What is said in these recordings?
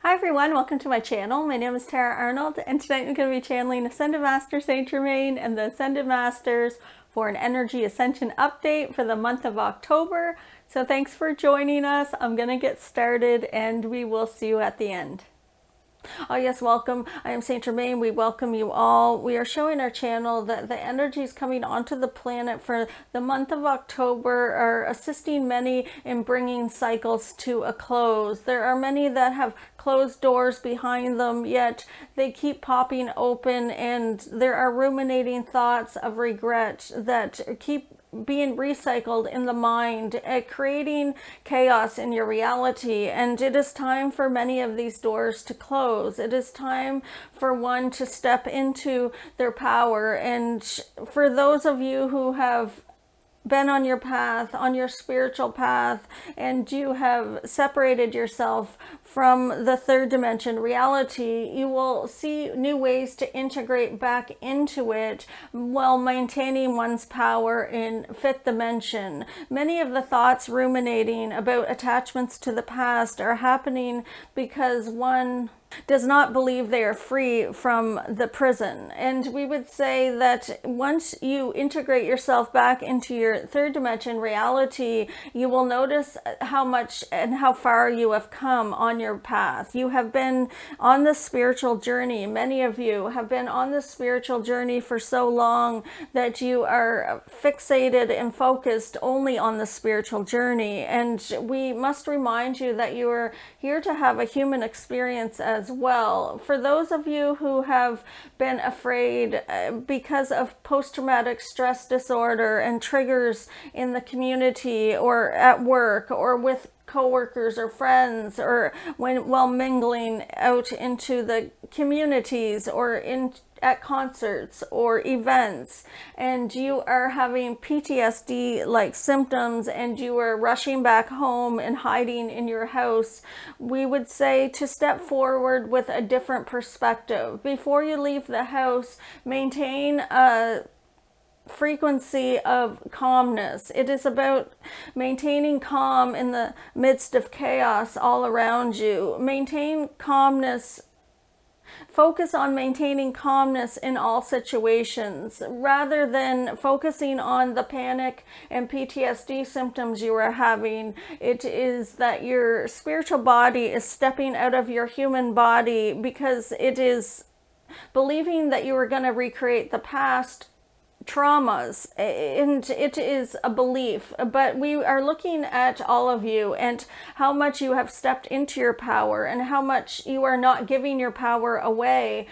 Hi everyone, welcome to my channel. My name is Tara Arnold, and tonight I'm going to be channeling Ascended Master Saint Germain and the Ascended Masters for an energy ascension update for the month of October. So thanks for joining us. I'm going to get started and we will see you at the end. Oh yes, welcome. I am Saint Germain. We welcome you all. We are showing our channel that the energies coming onto the planet for the month of October are assisting many in bringing cycles to a close. There are many that have closed doors behind them, yet they keep popping open, and there are ruminating thoughts of regret that keep being recycled in the mind, creating chaos in your reality. And it is time for many of these doors to close. It is time for one to step into their power. And for those of you who have been on your path, on your spiritual path, and you have separated yourself from the third dimension reality, you will see new ways to integrate back into it while maintaining one's power in fifth dimension. Many of the thoughts ruminating about attachments to the past are happening because one does not believe they are free from the prison. And we would say that once you integrate yourself back into your third dimension reality, you will notice how much and how far you have come on your path. You have been on this spiritual journey. Many of you have been on this spiritual journey for so long that you are fixated and focused only on the spiritual journey. And we must remind you that you are here to have a human experience as well. For those of you who have been afraid because of post-traumatic stress disorder and triggers in the community or at work or with co-workers or friends, or while mingling out into the communities or at concerts or events, and you are having PTSD like symptoms and you are rushing back home and hiding in your house, we would say to step forward with a different perspective. Before you leave the house, maintain a frequency of calmness. It is about maintaining calm in the midst of chaos all around you. Maintain calmness. Focus on maintaining calmness in all situations rather than focusing on the panic and PTSD symptoms you are having. It is that your spiritual body is stepping out of your human body because it is believing that you are going to recreate the past traumas, and it is a belief. But we are looking at all of you and how much you have stepped into your power and how much you are not giving your power away.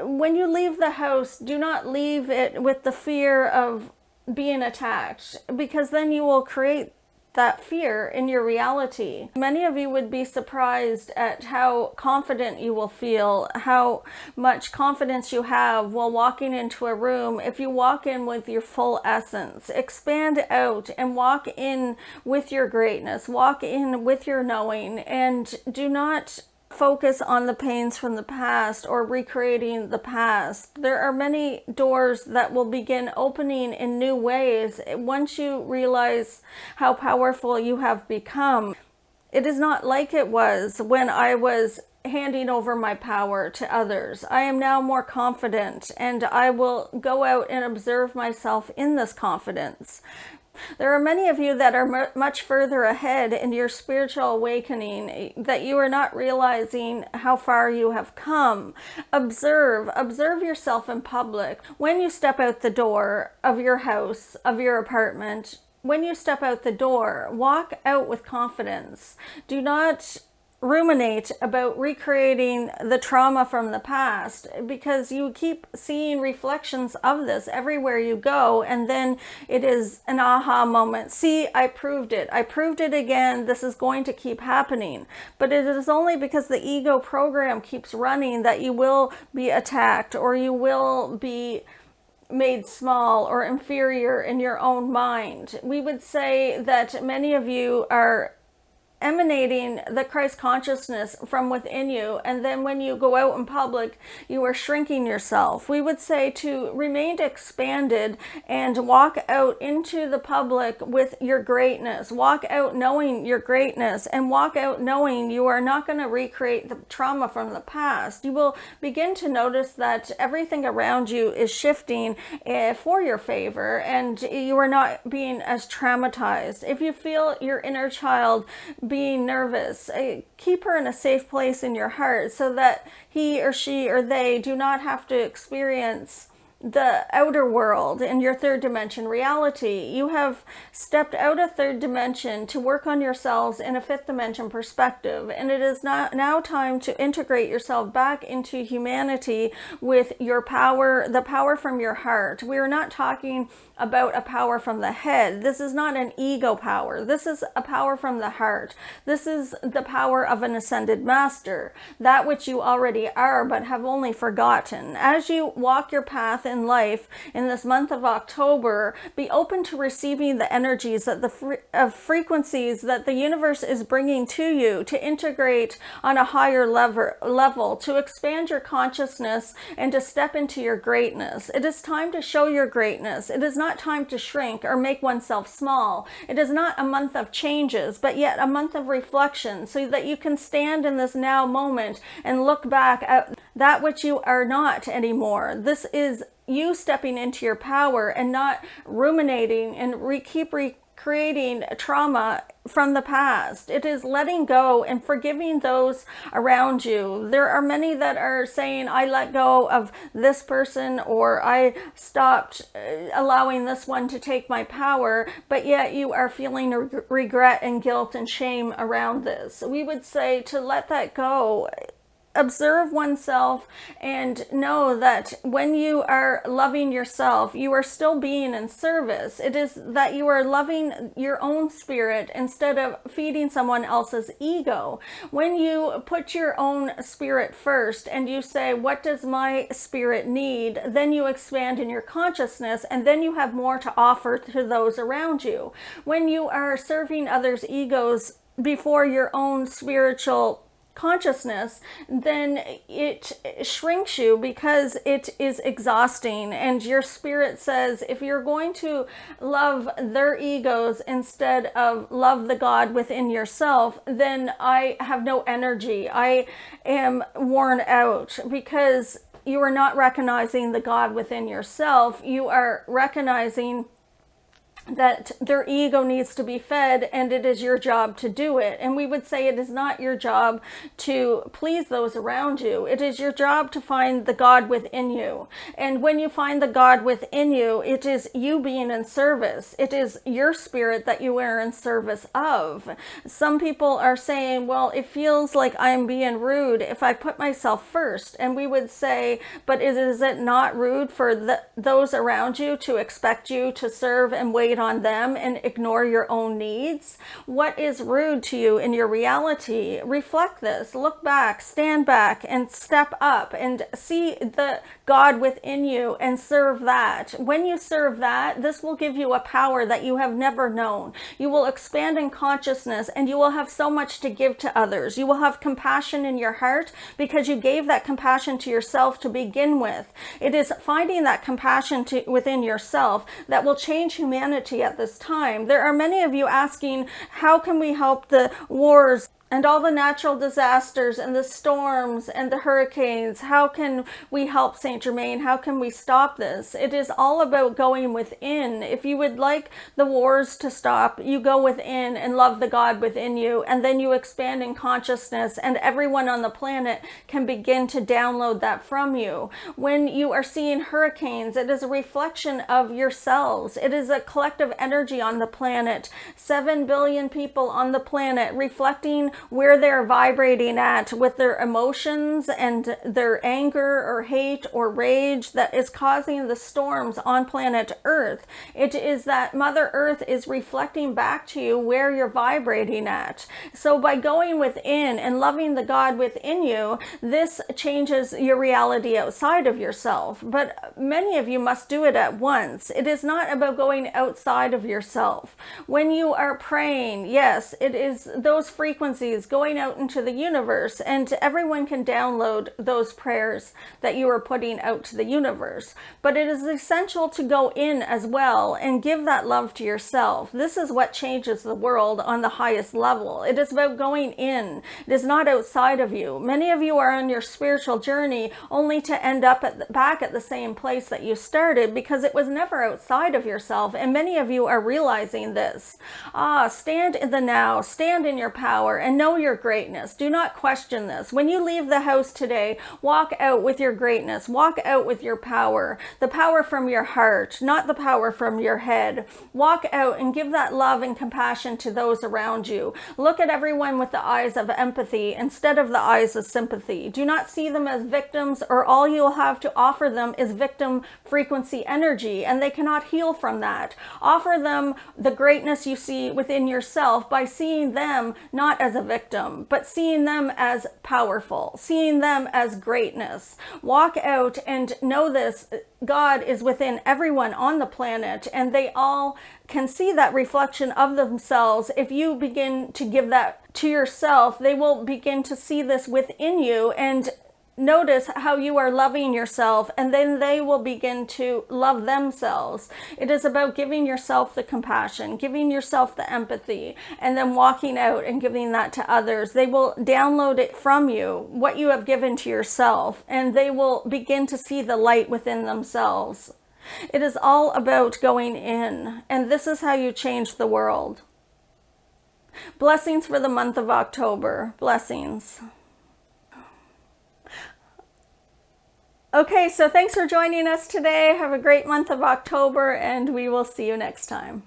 When you leave the house, do not leave it with the fear of being attacked, because then you will create that fear in your reality. Many of you would be surprised at how confident you will feel, how much confidence you have while walking into a room. If you walk in with your full essence, expand out and walk in with your greatness, walk in with your knowing, and do not focus on the pains from the past or recreating the past. There are many doors that will begin opening in new ways once you realize how powerful you have become. It is not like it was when I was handing over my power to others. I am now more confident, and I will go out and observe myself in this confidence. There are many of you that are much further ahead in your spiritual awakening, that you are not realizing how far you have come. Observe yourself in public. When you step out the door of your house, of your apartment, when you step out the door, walk out with confidence. Do not ruminate about recreating the trauma from the past, because you keep seeing reflections of this everywhere you go, and then it is an aha moment. See, I proved it again. This is going to keep happening. But it is only because the ego program keeps running that you will be attacked, or you will be made small or inferior in your own mind. We would say that many of you are emanating the Christ consciousness from within you, and then when you go out in public, you are shrinking yourself. We would say to remain expanded and walk out into the public with your greatness. Walk out knowing your greatness, and walk out knowing you are not going to recreate the trauma from the past. You will begin to notice that everything around you is shifting for your favor, and you are not being as traumatized. If you feel your inner child being nervous, keep her in a safe place in your heart so that he or she or they do not have to experience the outer world in your third dimension reality. You have stepped out of third dimension to work on yourselves in a fifth dimension perspective, and it is now time to integrate yourself back into humanity with your power, the power from your heart. We are not talking about a power from the head. This is not an ego power. This is a power from the heart. This is the power of an ascended master, that which you already are but have only forgotten. As you walk your path in life in this month of October, be open to receiving the energies that the frequencies that the universe is bringing to you, to integrate on a higher level, to expand your consciousness and to step into your greatness. It is time to show your greatness. It is not time to shrink or make oneself small. It is not a month of changes, but yet a month of reflection, so that you can stand in this now moment and look back at that which you are not anymore. This is you stepping into your power and not ruminating and keep recreating trauma from the past. It is letting go and forgiving those around you. There are many that are saying, I let go of this person, or I stopped allowing this one to take my power, but yet you are feeling regret and guilt and shame around this. We would say to let that go. Observe oneself and know that when you are loving yourself, you are still being in service. It is that you are loving your own spirit instead of feeding someone else's ego. When you put your own spirit first and you say, what does my spirit need? Then you expand in your consciousness, and then you have more to offer to those around you. When you are serving others' egos before your own spiritual consciousness, then it shrinks you because it is exhausting, and your spirit says, if you're going to love their egos instead of love the God within yourself, then I have no energy. I am worn out, because you are not recognizing the God within yourself. You are recognizing that their ego needs to be fed, and it is your job to do it. And we would say it is not your job to please those around you. It is your job to find the God within you. And when you find the God within you, it is you being in service. It is your spirit that you are in service of. Some people are saying, well, it feels like I'm being rude if I put myself first. And we would say, but is it not rude for those around you to expect you to serve and wait on them and ignore your own needs? What is rude to you in your reality? Reflect this, look back, stand back, and step up and see the God within you and serve that. When you serve that, this will give you a power that you have never known. You will expand in consciousness, and you will have so much to give to others. You will have compassion in your heart because you gave that compassion to yourself to begin with. It is finding that compassion within yourself that will change humanity at this time. There are many of you asking, how can we help the wars and all the natural disasters and the storms and the hurricanes? How can we help Saint Germain? How can we stop this? It is all about going within. If you would like the wars to stop, you go within and love the God within you, and then you expand in consciousness, and everyone on the planet can begin to download that from you. When you are seeing hurricanes, it is a reflection of yourselves. It is a collective energy on the planet. 7 billion people on the planet reflecting where they're vibrating at with their emotions and their anger or hate or rage that is causing the storms on planet Earth. It is that Mother Earth is reflecting back to you where you're vibrating at. So by going within and loving the God within you, this changes your reality outside of yourself. But many of you must do it at once. It is not about going outside of yourself. When you are praying, yes, it is those frequencies going out into the universe, and everyone can download those prayers that you are putting out to the universe. But it is essential to go in as well and give that love to yourself. This is what changes the world on the highest level. It is about going in. It is not outside of you. Many of you are on your spiritual journey only to end up back at the same place that you started, because it was never outside of yourself, and many of you are realizing this. Stand in the now, stand in your power, and know your greatness. Do not question this. When you leave the house today, walk out with your greatness. Walk out with your power. The power from your heart, not the power from your head. Walk out and give that love and compassion to those around you. Look at everyone with the eyes of empathy instead of the eyes of sympathy. Do not see them as victims, or all you'll have to offer them is victim frequency energy, and they cannot heal from that. Offer them the greatness you see within yourself by seeing them not as a victim, but seeing them as powerful, seeing them as greatness. Walk out and know this. God is within everyone on the planet, and they all can see that reflection of themselves. If you begin to give that to yourself, they will begin to see this within you and notice how you are loving yourself, and then they will begin to love themselves. It is about giving yourself the compassion, giving yourself the empathy, and then walking out and giving that to others. They will download it from you, what you have given to yourself, and they will begin to see the light within themselves. It is all about going in, and this is how you change the world. Blessings for the month of October. Blessings. Okay, so thanks for joining us today. Have a great month of October, and we will see you next time.